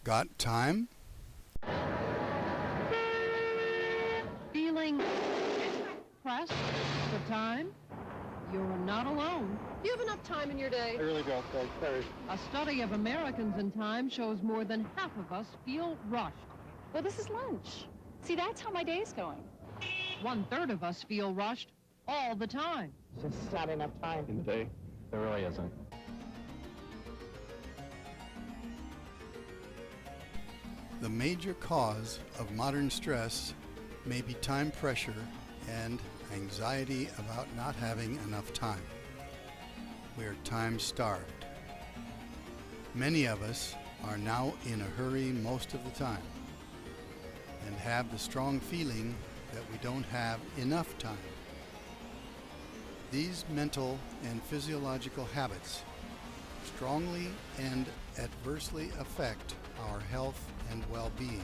Got time? Feeling pressed for time? You're not alone. Do you have enough time in your day? I really don't, thanks. Sorry. A study of Americans in time shows more than half of us feel rushed. Well, this is lunch. See, that's how my day's going. 1/3 of us feel rushed all the time. There's just not enough time in the day. There really isn't. The major cause of modern stress may be time pressure and anxiety about not having enough time. We are time-starved. Many of us are now in a hurry most of the time and have the strong feeling that we don't have enough time. These mental and physiological habits strongly and adversely affect our health and well-being.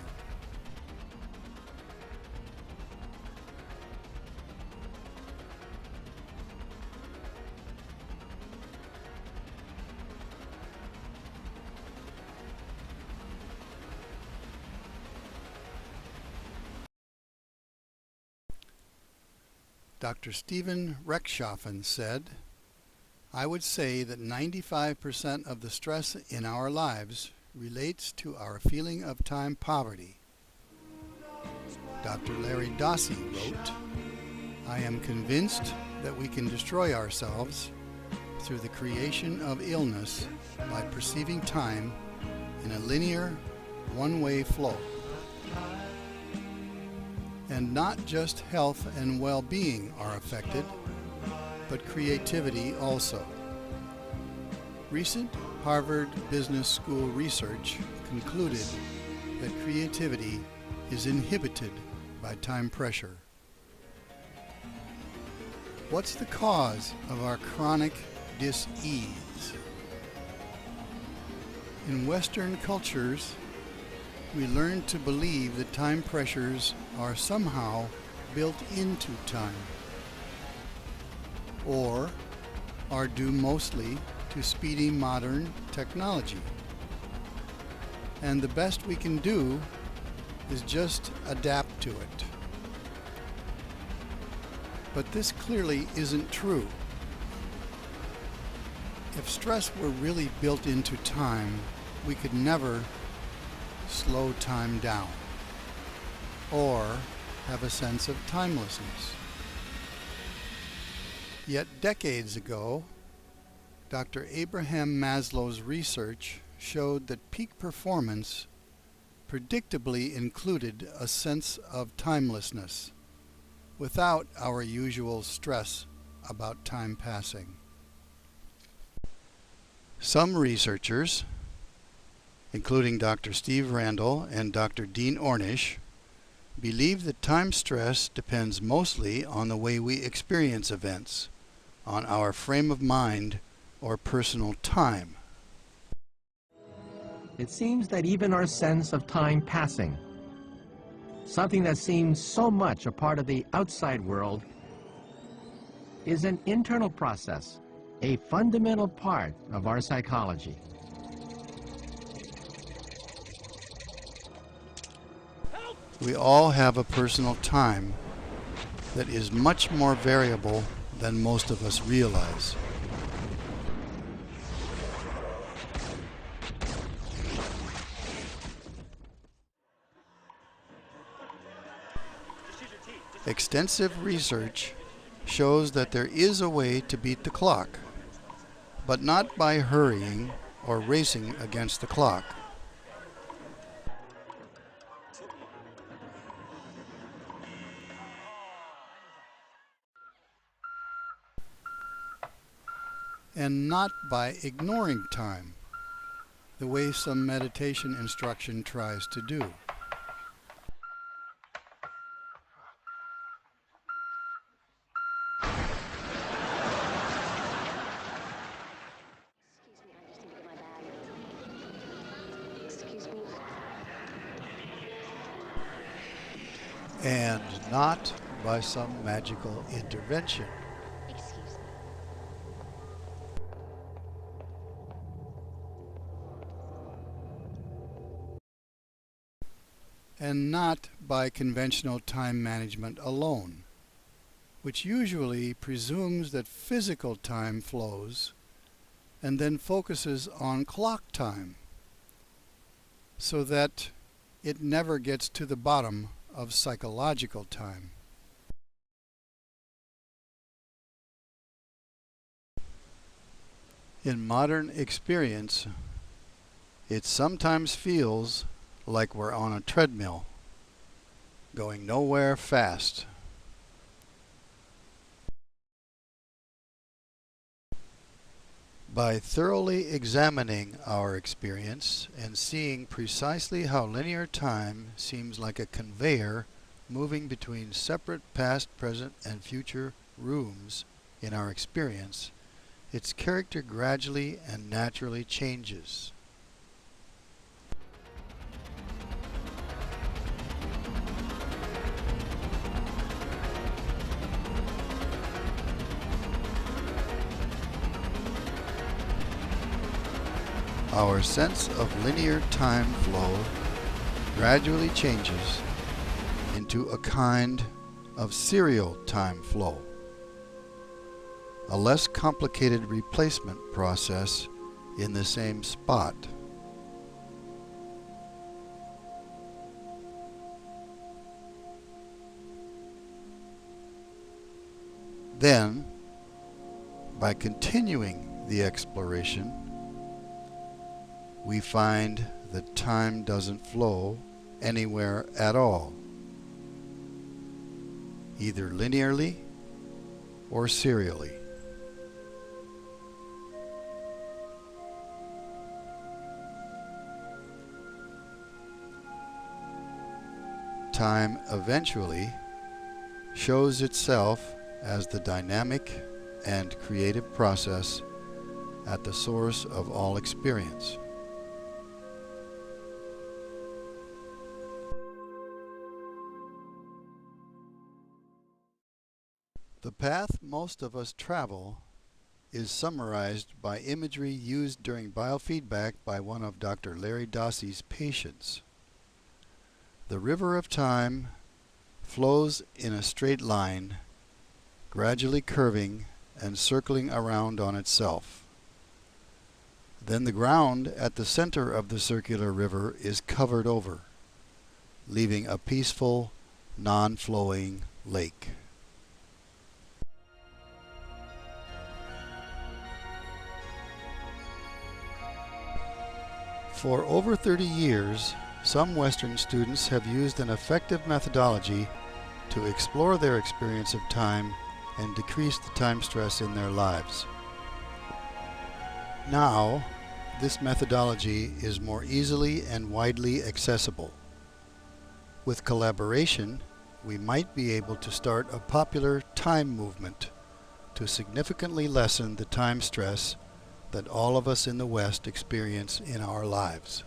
Dr. Stephen Rechtschaffen said, "I would say that 95% of the stress in our lives relates to our feeling of time poverty." Dr. Larry Dossey wrote, "I am convinced that we can destroy ourselves through the creation of illness by perceiving time in a linear, one-way flow. And not just health and well-being are affected, but creativity also." Recent Harvard Business School research concluded that creativity is inhibited by time pressure. What's the cause of our chronic dis-ease? In Western cultures, we learn to believe that time pressures are somehow built into time, or are due mostly to speedy modern technology. And the best we can do is just adapt to it. But this clearly isn't true. If stress were really built into time, we could never slow time down or have a sense of timelessness. Yet decades ago, Dr. Abraham Maslow's research showed that peak performance predictably included a sense of timelessness without our usual stress about time passing. Some researchers, including Dr. Steve Randall and Dr. Dean Ornish, believe that time stress depends mostly on the way we experience events, on our frame of mind or personal time. It seems that even our sense of time passing, something that seems so much a part of the outside world, is an internal process, a fundamental part of our psychology. We all have a personal time that is much more variable than most of us realize. Extensive research shows that there is a way to beat the clock, but not by hurrying or racing against the clock. And not by ignoring time, the way some meditation instruction tries to do. And not by some magical intervention. and not by conventional time management alone, which usually presumes that physical time flows and then focuses on clock time, so that it never gets to the bottom of psychological time. In modern experience, it sometimes feels like we're on a treadmill, going nowhere fast. By thoroughly examining our experience and seeing precisely how linear time seems like a conveyor moving between separate past, present, and future rooms in our experience, its character gradually and naturally changes. Our sense of linear time flow gradually changes into a kind of serial time flow, a less complicated replacement process in the same spot. Then, by continuing the exploration, we find that time doesn't flow anywhere at all, either linearly or serially. Time eventually shows itself as the dynamic and creative process at the source of all experience. The path most of us travel is summarized by imagery used during biofeedback by one of Dr. Larry Dossey's patients. The river of time flows in a straight line, gradually curving and circling around on itself. Then the ground at the center of the circular river is covered over, leaving a peaceful, non-flowing lake. For over 30 years, some Western students have used an effective methodology to explore their experience of time and decrease the time stress in their lives. Now, this methodology is more easily and widely accessible. With collaboration, we might be able to start a popular time movement to significantly lessen the time stress that all of us in the West experience in our lives.